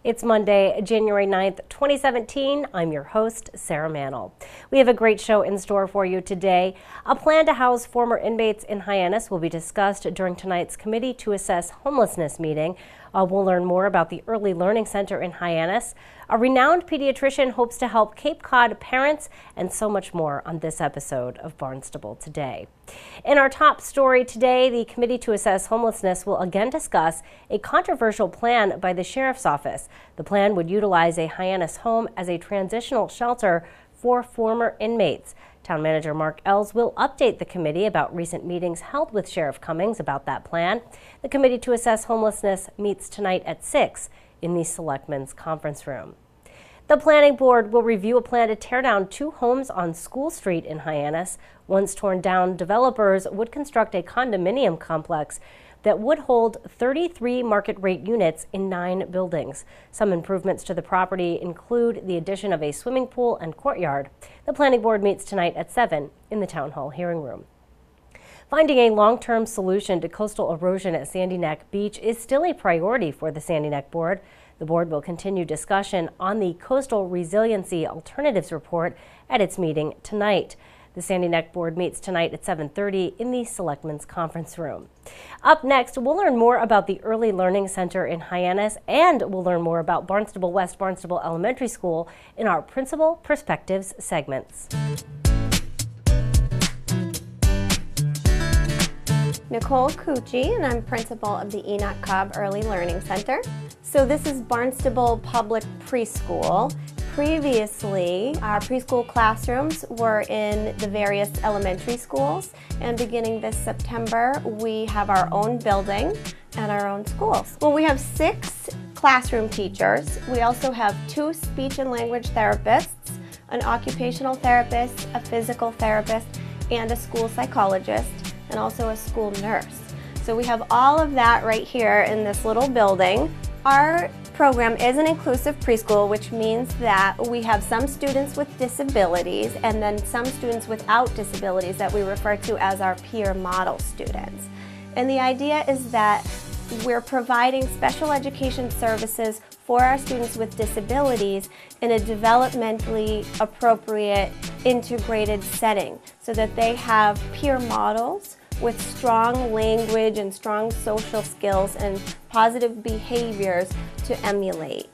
It's Monday, January 9th, 2017. I'm your host, Sarah Mantle. We have a great show in store for you today. A plan to house former inmates in Hyannis will be discussed during tonight's Committee to Assess Homelessness meeting. We'll learn more about the Early Learning Center in Hyannis. A renowned pediatrician hopes to help Cape Cod parents, and so much more on this episode of Barnstable Today. In our top story today, the Committee to Assess Homelessness will again discuss a controversial plan by the Sheriff's Office. The plan would utilize a Hyannis home as a transitional shelter for former inmates. Town Manager Mark Ells will update the committee about recent meetings held with Sheriff Cummings about that plan. The Committee to Assess Homelessness meets tonight at 6 in the Selectmen's Conference Room. The Planning Board will review a plan to tear down 2 homes on School Street in Hyannis. Once torn down, developers would construct a condominium complex that would hold 33 market-rate units in 9 buildings. Some improvements to the property include the addition of a swimming pool and courtyard. The Planning Board meets tonight at 7 in the Town Hall hearing room. Finding a long-term solution to coastal erosion at Sandy Neck Beach is still a priority for the Sandy Neck Board. The board will continue discussion on the Coastal Resiliency Alternatives Report at its meeting tonight. The Sandy Neck Board meets tonight at 7:30 in the Selectmen's Conference Room. Up next, we'll learn more about the Early Learning Center in Hyannis, and we'll learn more about Barnstable West Barnstable Elementary School in our Principal Perspectives segments. Nicole Cucci, and I'm principal of the Enoch Cobb Early Learning Center. So this is Barnstable Public Preschool. Previously, our preschool classrooms were in the various elementary schools, and beginning this September, we have our own building and our own schools. Well, we have 6 classroom teachers. We also have 2 speech and language therapists, an occupational therapist, a physical therapist, and a school psychologist, and also a school nurse. So we have all of that right here in this little building. Our program is an inclusive preschool, which means that we have some students with disabilities and then some students without disabilities that we refer to as our peer model students. And the idea is that we're providing special education services for our students with disabilities in a developmentally appropriate, integrated setting so that they have peer models with strong language and strong social skills and positive behaviors to emulate.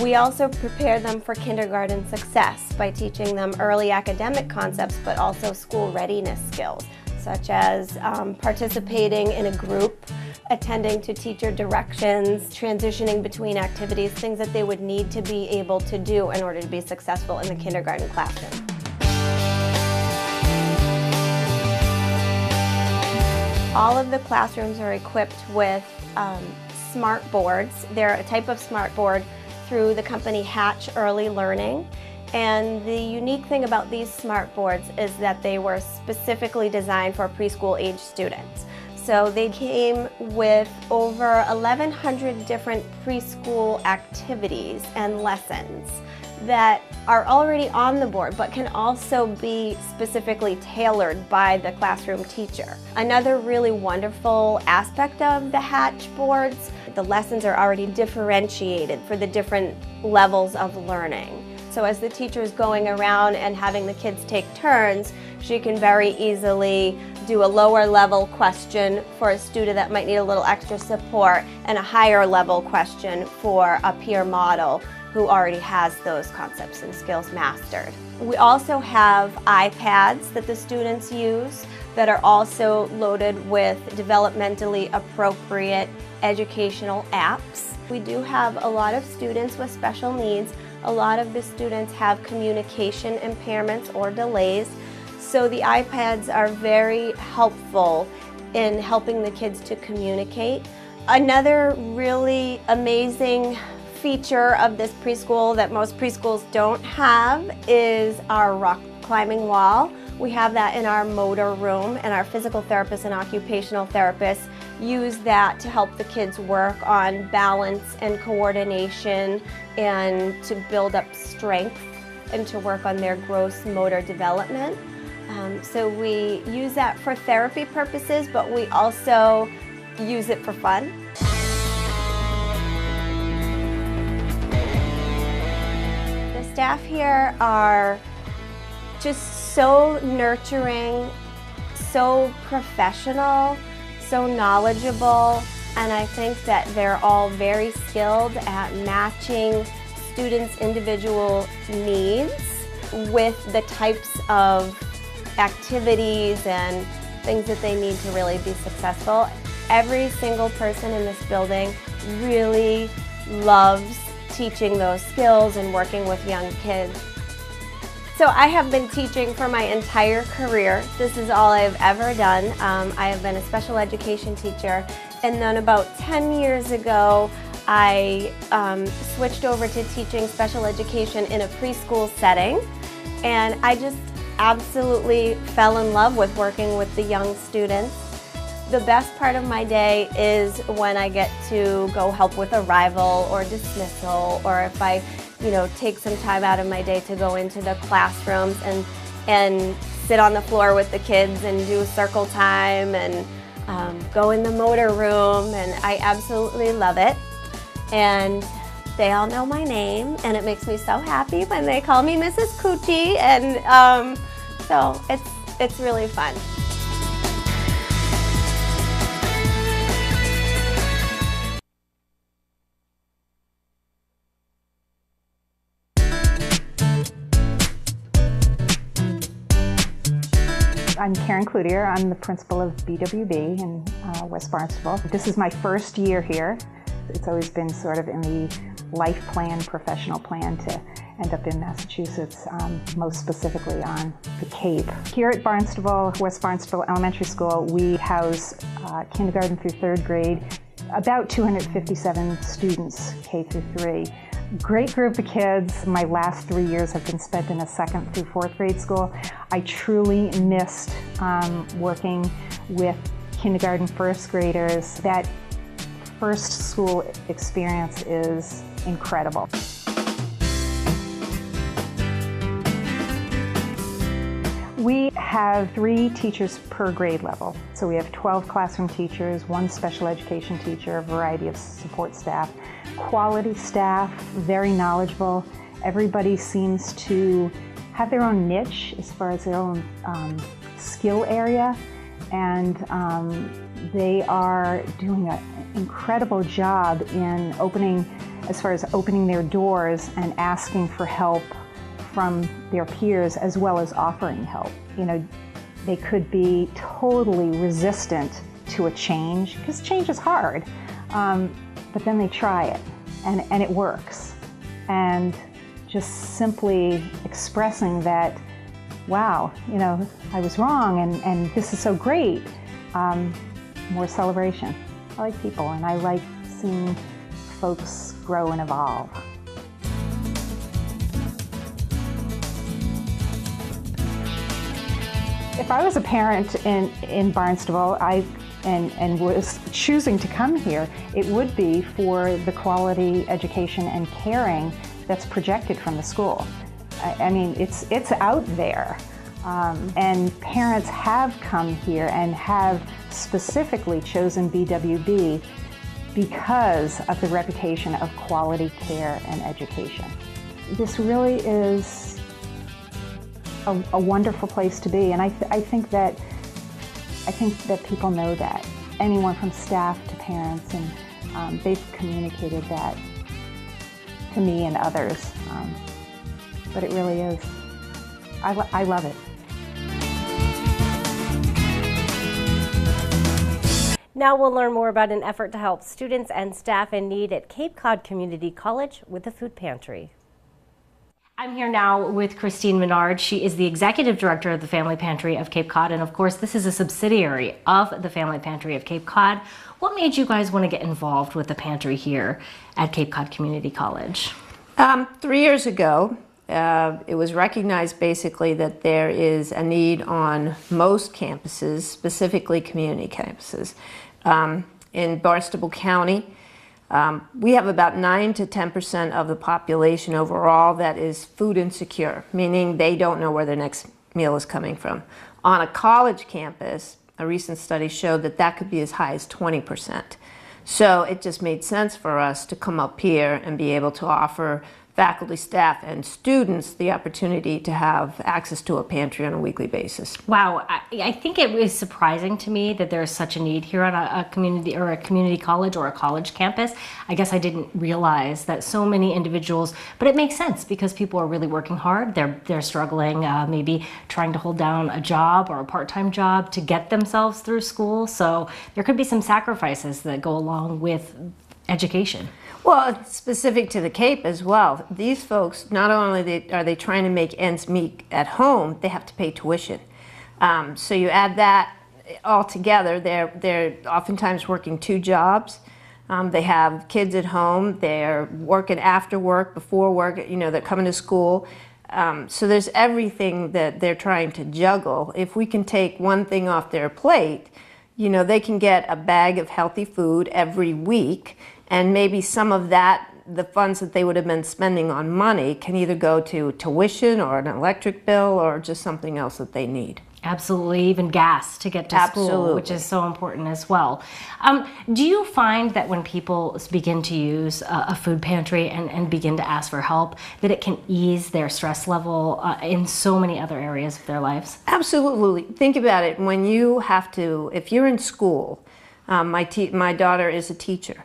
We also prepare them for kindergarten success by teaching them early academic concepts, but also school readiness skills, such as participating in a group, attending to teacher directions, transitioning between activities, things that they would need to be able to do in order to be successful in the kindergarten classroom. All of the classrooms are equipped with smart boards. They're a type of smart board through the company Hatch Early Learning. And the unique thing about these smart boards is that they were specifically designed for preschool age students. So they came with over 1,100 different preschool activities and lessons that are already on the board but can also be specifically tailored by the classroom teacher. Another really wonderful aspect of the Hatch boards, the lessons are already differentiated for the different levels of learning. So as the teacher is going around and having the kids take turns, she can very easily do a lower level question for a student that might need a little extra support and a higher level question for a peer model who already has those concepts and skills mastered. We also have iPads that the students use that are also loaded with developmentally appropriate educational apps. We do have a lot of students with special needs. A lot of the students have communication impairments or delays, so the iPads are very helpful in helping the kids to communicate. Another really amazing feature of this preschool that most preschools don't have is our rock climbing wall. We have that in our motor room, and our physical therapists and occupational therapists use that to help the kids work on balance and coordination and to build up strength and to work on their gross motor development. So we use that for therapy purposes, but we also use it for fun. staff here are just so nurturing, so professional, so knowledgeable, and I think that they're all very skilled at matching students' individual needs with the types of activities and things that they need to really be successful. Every single person in this building really loves teaching those skills and working with young kids. So I have been teaching for my entire career. This is all I've ever done. I have been a special education teacher, and then about 10 years ago I switched over to teaching special education in a preschool setting, and I just absolutely fell in love with working with the young students. The best part of my day is when I get to go help with arrival or dismissal, or if I take some time out of my day to go into the classrooms and sit on the floor with the kids and do circle time and go in the motor room, and I absolutely love it. And they all know my name, and it makes me so happy when they call me Mrs. Coochie, and so it's really fun. I'm Karen Cloutier. I'm the principal of BWB in West Barnstable. This is my first year here. It's always been sort of in the life plan, professional plan to end up in Massachusetts, most specifically on the Cape. Here at Barnstable, West Barnstable Elementary School, we house kindergarten through third grade, about 257 students, K through 3. Great group of kids. My last 3 years have been spent in a second through fourth grade school. I truly missed working with kindergarten first graders. That first school experience is incredible. We have 3 teachers per grade level. So we have 12 classroom teachers, 1 special education teacher, a variety of support staff. Quality staff, very knowledgeable. Everybody seems to have their own niche as far as their own skill area, and they are doing an incredible job in as far as opening their doors and asking for help from their peers, as well as offering help. They could be totally resistant to a change, because change is hard. But then they try it, and it works. And just simply expressing that, wow, I was wrong, and this is so great. More celebration. I like people, and I like seeing folks grow and evolve. If I was a parent in Barnstable, and was choosing to come here, it would be for the quality education and caring that's projected from the school. I mean, it's out there, and parents have come here and have specifically chosen BWB because of the reputation of quality care and education. This really is a wonderful place to be, and I think that people know that. Anyone from staff to parents, and they've communicated that to me and others. But it really is. I love it. Now we'll learn more about an effort to help students and staff in need at Cape Cod Community College with the food pantry. I'm here now with Christine Menard. She is the Executive Director of the Family Pantry of Cape Cod, and of course this is a subsidiary of the Family Pantry of Cape Cod. What made you guys want to get involved with the pantry here at Cape Cod Community College? 3 years ago, it was recognized basically that there is a need on most campuses, specifically community campuses. In Barnstable County, we have about 9 to 10% of the population overall that is food insecure, meaning they don't know where their next meal is coming from. On a college campus, a recent study showed that that could be as high as 20%. So it just made sense for us to come up here and be able to offer faculty, staff, and students the opportunity to have access to a pantry on a weekly basis. Wow, I think it was surprising to me that there's such a need here on a community or a community college or a college campus. I guess I didn't realize that so many individuals, but it makes sense because people are really working hard. They're struggling, maybe trying to hold down a job or a part-time job to get themselves through school. So there could be some sacrifices that go along with education. Well, it's specific to the Cape as well. These folks, not only are they trying to make ends meet at home, they have to pay tuition. So you add that all together, they're oftentimes working 2 jobs. They have kids at home, they're working after work, before work, they're coming to school. So there's everything that they're trying to juggle. If we can take one thing off their plate, they can get a bag of healthy food every week, and maybe some of that, the funds that they would have been spending on money, can either go to tuition or an electric bill or just something else that they need. Absolutely, even gas to get to school, which is so important as well. Do you find that when people begin to use a food pantry and begin to ask for help, that it can ease their stress level in so many other areas of their lives? Absolutely. Think about it. When you have to, if you're in school, my daughter is a teacher.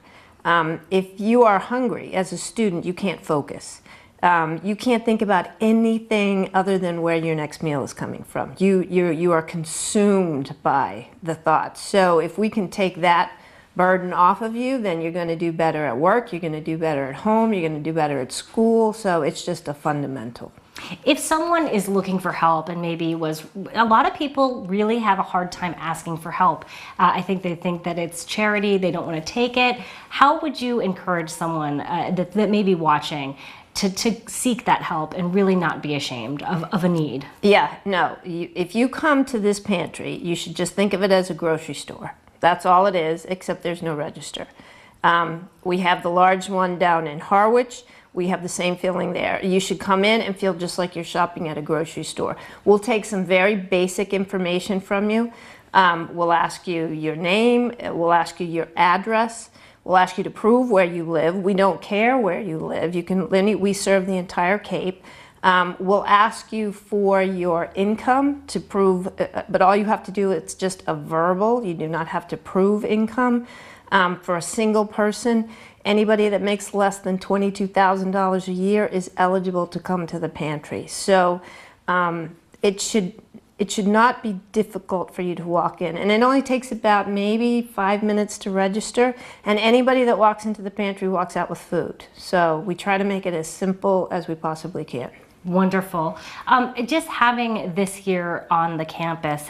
If you are hungry as a student, you can't focus. You can't think about anything other than where your next meal is coming from. You are consumed by the thoughts. So if we can take that burden off of you, then you're going to do better at work, you're going to do better at home, you're going to do better at school. So it's just a fundamental. If someone is looking for help and maybe a lot of people really have a hard time asking for help. I think they think that it's charity, they don't want to take it. How would you encourage someone that may be watching to seek that help and really not be ashamed of a need? Yeah, no. If you come to this pantry, you should just think of it as a grocery store. That's all it is, except there's no register. We have the large one down in Harwich. We have the same feeling there. You should come in and feel just like you're shopping at a grocery store. We'll take some very basic information from you. We'll ask you your name. We'll ask you your address. We'll ask you to prove where you live. We don't care where you live. We serve the entire Cape. We'll ask you for your income to prove, but all you have to do, it's just a verbal. You do not have to prove income. For a single person, anybody that makes less than $22,000 a year is eligible to come to the pantry. So it should not be difficult for you to walk in. And it only takes about maybe 5 minutes to register. And anybody that walks into the pantry walks out with food. So we try to make it as simple as we possibly can. Wonderful. Just having this here on the campus,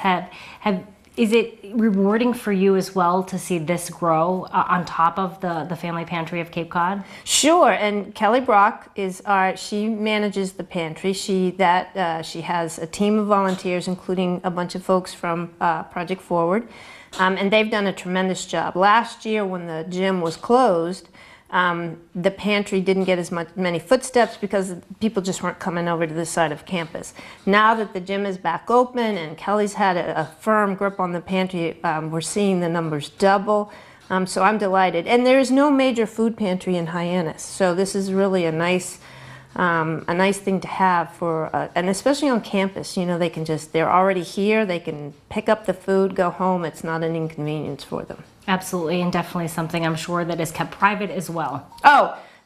is it rewarding for you as well to see this grow on top of the Family Pantry of Cape Cod? Sure, and Kelly Brock she manages the pantry. She has a team of volunteers, including a bunch of folks from Project Forward, and they've done a tremendous job. Last year when the gym was closed, the pantry didn't get as many footsteps because people just weren't coming over to this side of campus. Now that the gym is back open and Kelly's had a firm grip on the pantry, we're seeing the numbers double. So I'm delighted. And there is no major food pantry in Hyannis, so this is really a nice thing to have and especially on campus. They're already here. They can pick up the food, go home. It's not an inconvenience for them. Absolutely, and definitely something I'm sure that is kept private as well.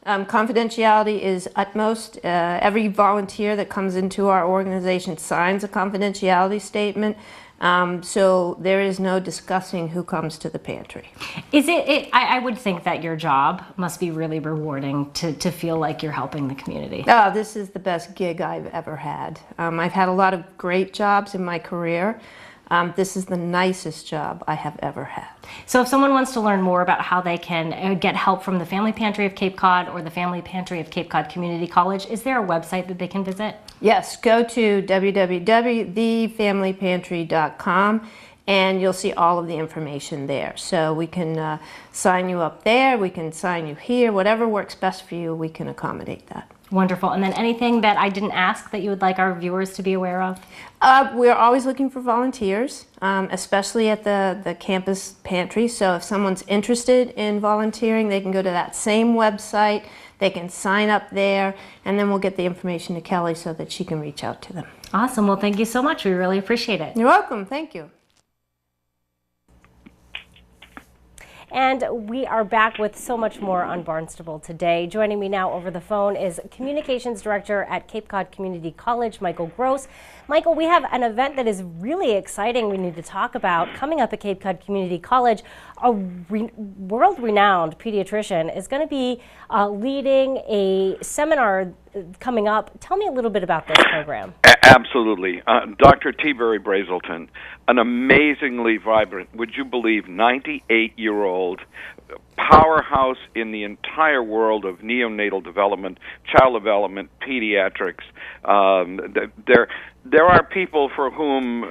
Confidentiality is utmost. Every volunteer that comes into our organization signs a confidentiality statement. So there is no discussing who comes to the pantry. I would think that your job must be really rewarding to feel like you're helping the community. Oh, this is the best gig I've ever had. I've had a lot of great jobs in my career. This is the nicest job I have ever had. So if someone wants to learn more about how they can get help from the Family Pantry of Cape Cod or the Family Pantry of Cape Cod Community College, is there a website that they can visit? Yes, go to www.thefamilypantry.com and you'll see all of the information there. So we can sign you up there, we can sign you here, whatever works best for you, we can accommodate that. Wonderful. And then anything that I didn't ask that you would like our viewers to be aware of? We're always looking for volunteers, especially at the campus pantry. So if someone's interested in volunteering, they can go to that same website. They can sign up there, and then we'll get the information to Kelly so that she can reach out to them. Awesome. Well, thank you so much. We really appreciate it. You're welcome. Thank you. And we are back with so much more on Barnstable Today. Joining me now over the phone is Communications Director at Cape Cod Community College, Michael Gross. Michael, we have an event that is really exciting we need to talk about coming up at Cape Cod Community College. A world-renowned pediatrician is going to be leading a seminar coming up. Tell me a little bit about this program. Absolutely. Dr. T-Berry Brazelton, an amazingly vibrant, would you believe, 98-year-old powerhouse in the entire world of neonatal development, child development, pediatrics. There are people for whom,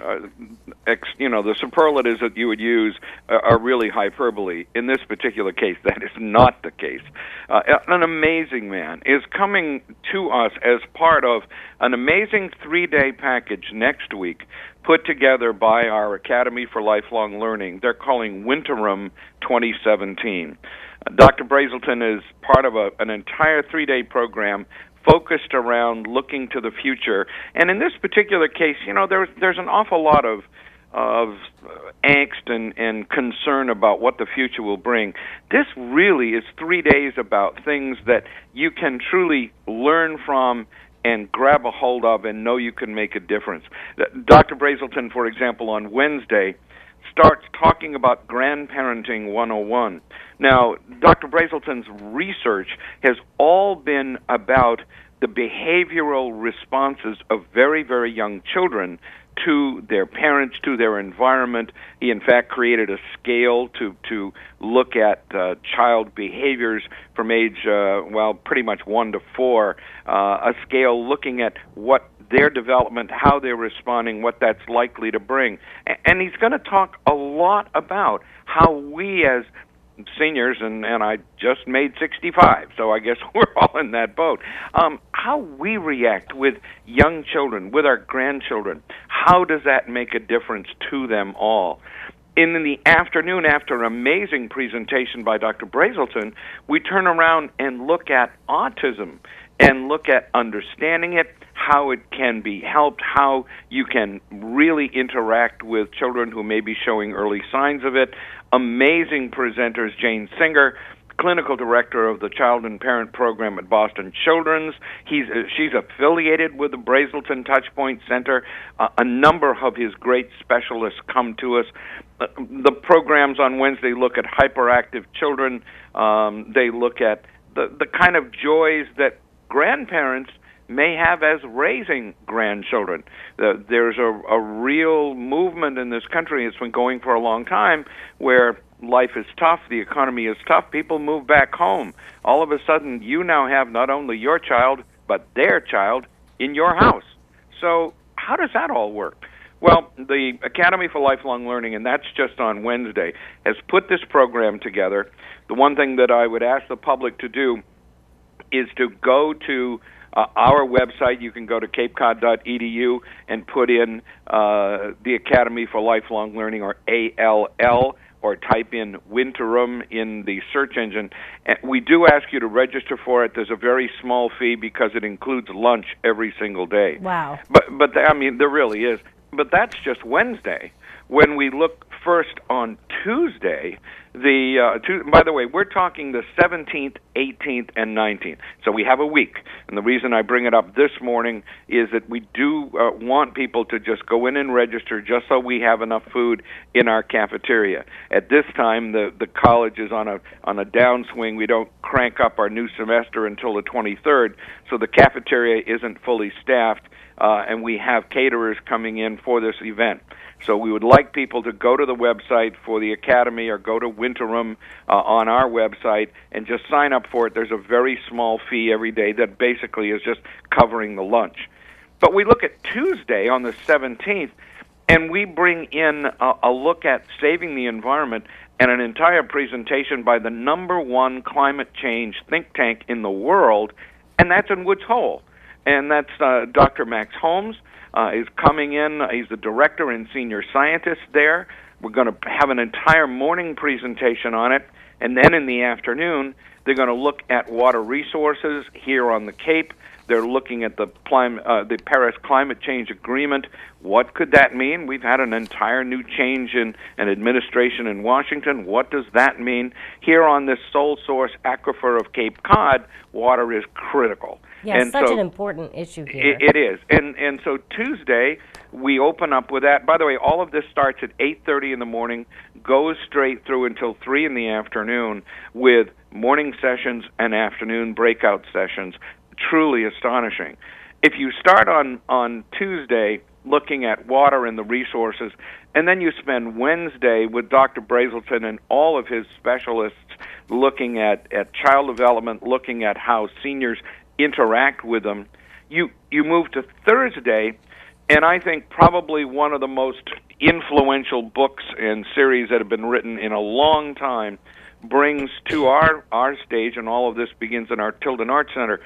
the superlatives that you would use are really hyperbole. In this particular case, that is not the case. An amazing man is coming to us as part of an amazing 3-day package next week put together by our Academy for Lifelong Learning. They're calling Winterim 2017. Dr. Brazelton is part of an entire 3-day program focused around looking to the future. And in this particular case, there's an awful lot of angst and concern about what the future will bring. This really is 3 days about things that you can truly learn from and grab a hold of and know you can make a difference. Dr. Brazelton, for example, on Wednesday, starts talking about grandparenting 101. Now, Dr. Brazelton's research has all been about the behavioral responses of very, very young children to their parents, to their environment. He, in fact, created a scale to look at child behaviors from age, pretty much 1 to 4, a scale looking at what their development, how they're responding, what that's likely to bring. And he's going to talk a lot about how we as seniors, and I just made 65, so I guess we're all in that boat, how we react with young children, with our grandchildren. How does that make a difference to them all? In the afternoon, after an amazing presentation by Dr. Brazelton, we turn around and look at autism and look at understanding it, how it can be helped, how you can really interact with children who may be showing early signs of it. Amazing presenters, Jane Singer, clinical director of the Child and Parent Program at Boston Children's. She's affiliated with the Brazelton Touchpoint Center. A number of his great specialists come to us. The programs on Wednesday look at hyperactive children. They look at the kind of joys that grandparents may have as raising grandchildren. There's a real movement in this country, it's been going for a long time, where life is tough, the economy is tough, people move back home. All of a sudden, you now have not only your child, but their child in your house. So how does that all work? Well, the Academy for Lifelong Learning, and that's just on Wednesday, has put this program together. The one thing that I would ask the public to do is to go to our website. You can go to capecod.edu and put in the Academy for Lifelong Learning, or ALL, or type in Winterim in the search engine. And we do ask you to register for it. There's a very small fee because it includes lunch every single day. Wow. But I mean, there really is. But that's just Wednesday. When we look first on Tuesday, by the way, we're talking the 17th, 18th, and 19th. So we have a week. And the reason I bring it up this morning is that we do want people to just go in and register just so we have enough food in our cafeteria. At this time, the college is on a downswing. We don't crank up our new semester until the 23rd, so the cafeteria isn't fully staffed, and we have caterers coming in for this event. So we would like people to go to the website for the Academy or go to Winterim on our website and just sign up for it. There's a very small fee every day that basically is just covering the lunch. But we look at Tuesday on the 17th, and we bring in a look at saving the environment and an entire presentation by the #1 climate change think tank in the world, and that's in Woods Hole. And that's Dr. Max Holmes. Is coming in. He's the director and senior scientist there. We're going to have an entire morning presentation on it, and then in the afternoon, They're going to look at water resources here on the Cape. They're looking at the Paris Climate Change Agreement. What could that mean? We've had an entire new change in an administration in Washington. What does that mean? Here on this sole source aquifer of Cape Cod, water is critical. Yeah, and such so an important issue here. It is. And so Tuesday, we open up with that. By the way, all of this starts at 8:30 in the morning, goes straight through until 3 in the afternoon with morning sessions and afternoon breakout sessions. Truly astonishing. If you start on Tuesday looking at water and the resources, and then you spend Wednesday with Dr. Brazelton and all of his specialists looking at child development, looking at how seniors interact with them, you move to Thursday, and I think probably one of the most influential books and series that have been written in a long time brings to our stage, and all of this begins in our Tilden Arts Center.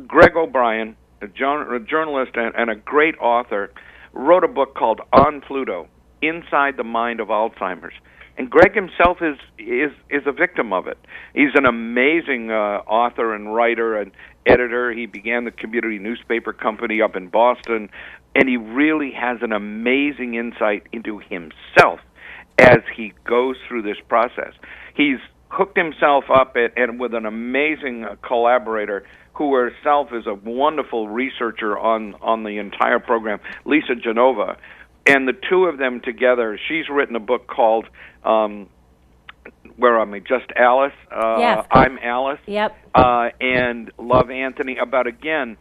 Greg O'Brien, a journalist and a great author, wrote a book called On Pluto, Inside the Mind of Alzheimer's. And Greg himself is a victim of it. He's an amazing author and writer and editor. He began the community newspaper company up in Boston, and he really has an amazing insight into himself as he goes through this process. He's hooked himself up and with an amazing collaborator who herself is a wonderful researcher on the entire program, Lisa Genova. And the two of them together, she's written a book called, where am I, Just Alice? Yes. I'm Alice. Yep. And Love Anthony, about, again,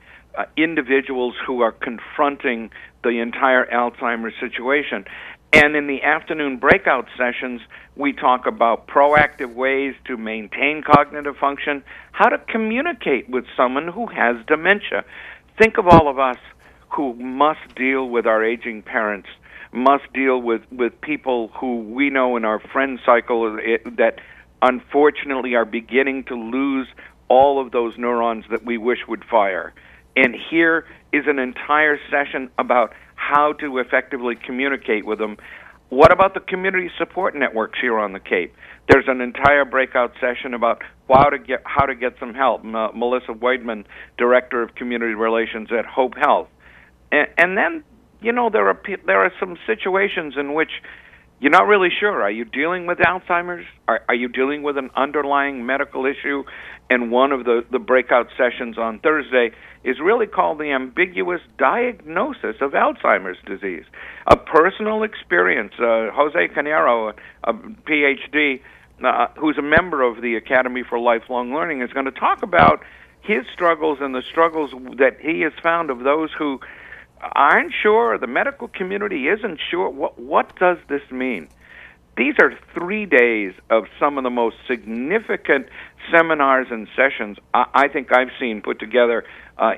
individuals who are confronting the entire Alzheimer's situation. And in the afternoon breakout sessions, we talk about proactive ways to maintain cognitive function, how to communicate with someone who has dementia. Think of all of us who must deal with our aging parents, must deal with people who we know in our friend cycle that unfortunately are beginning to lose all of those neurons that we wish would fire. And here is an entire session about how to effectively communicate with them. What about the community support networks here on the Cape? There's an entire breakout session about how to get some help. Melissa Weidman, Director of Community Relations at Hope Health. And then, you know, there are some situations in which you're not really sure. Are you dealing with Alzheimer's? Are you dealing with an underlying medical issue? And one of the breakout sessions on Thursday is really called the ambiguous diagnosis of Alzheimer's disease. A personal experience. Jose Canero, a PhD, who's a member of the Academy for Lifelong Learning, is going to talk about his struggles and the struggles that he has found of those who aren't sure, the medical community isn't sure. What does this mean? These are 3 days of some of the most significant seminars and sessions I think I've seen put together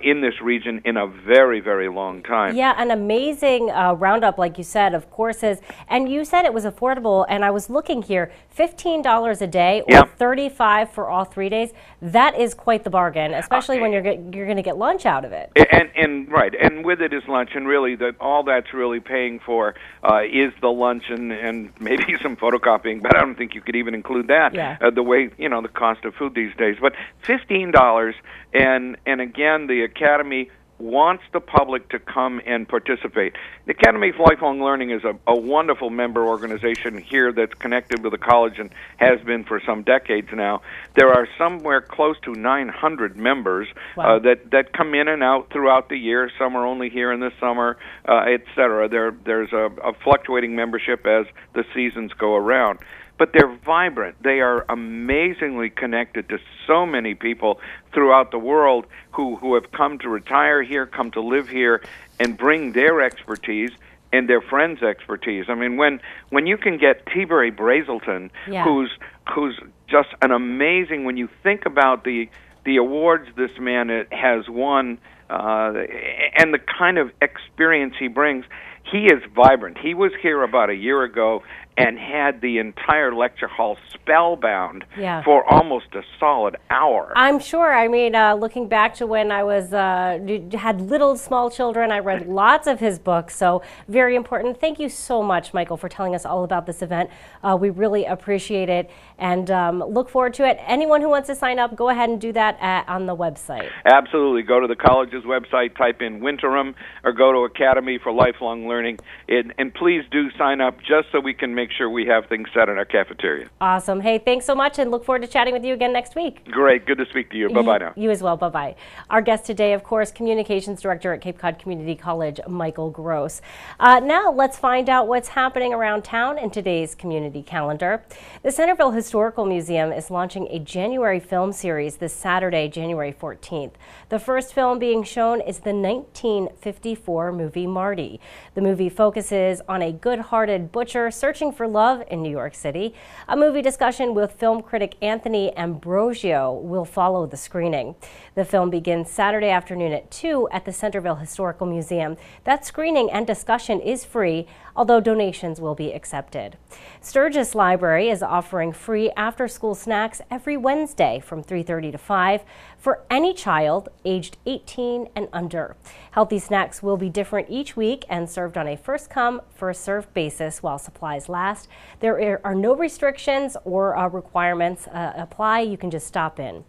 in this region in a very, very long time. Yeah, an amazing roundup, like you said, of courses. And you said it was affordable, and I was looking here, $15 a day or $35 for all 3 days. That is quite the bargain, especially when you're going to get lunch out of it. And right, and with it is lunch, and really all that's really paying for is the lunch and maybe some photocopying, but I don't think you could even include that the way, you know, the cost of food these days. But $15, and again, the Academy wants the public to come and participate. The Academy for Lifelong Learning is a wonderful member organization here that's connected with the college and has been for some decades now. There are somewhere close to 900 members that come in and out throughout the year. Some are only here in the summer, et cetera. There's a fluctuating membership as the seasons go around. But they're vibrant. They are amazingly connected to so many people throughout the world who have come to retire here, come to live here, and bring their expertise and their friends' expertise. I mean, when you can get T-Berry Brazelton, who's just an amazing, when you think about the awards this man has won and the kind of experience he brings, he is vibrant. He was here about a year ago, and had the entire lecture hall spellbound Yeah. for almost a solid hour. I'm sure. I mean, looking back to when I was had little small children, I read lots of his books. So very important. Thank you so much, Michael, for telling us all about this event. We really appreciate it and look forward to it. Anyone who wants to sign up, go ahead and do that on the website. Absolutely. Go to the college's website, type in Winterim, or go to Academy for Lifelong Learning. And please do sign up just so we can make sure we have things set in our cafeteria. Awesome. Hey, thanks so much, and look forward to chatting with you again next week. Great. Good to speak to you. Bye-bye now. You as well. Bye-bye. Our guest today, of course, Communications Director at Cape Cod Community College, Michael Gross. Now let's find out what's happening around town in today's community calendar. The Centerville Historical Museum is launching a January film series this Saturday, January 14th. The first film being shown is the 1954 movie Marty. The movie focuses on a good-hearted butcher searching for love in New York City. A movie discussion with film critic Anthony Ambrosio will follow the screening. The film begins Saturday afternoon at 2 at the Centerville Historical Museum. That screening and discussion is free, although donations will be accepted. Sturgis Library is offering free after-school snacks every Wednesday from 3:30 to 5 for any child aged 18 and under. Healthy snacks will be different each week and served on a first-come, first-served basis while supplies last. There are no restrictions or requirements apply. You can just stop in.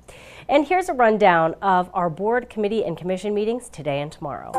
And here's a rundown of our board, committee, and commission meetings today and tomorrow.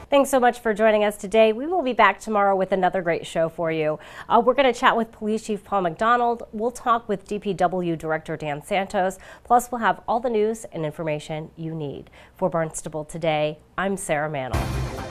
Thanks so much for joining us today. We will be back tomorrow with another great show for you. We're going to chat with Police Chief Paul McDonald. We'll talk with DPW Director Dan Santos. Plus, we'll have all the news and information you need. For Barnstable Today, I'm Sarah Mantle.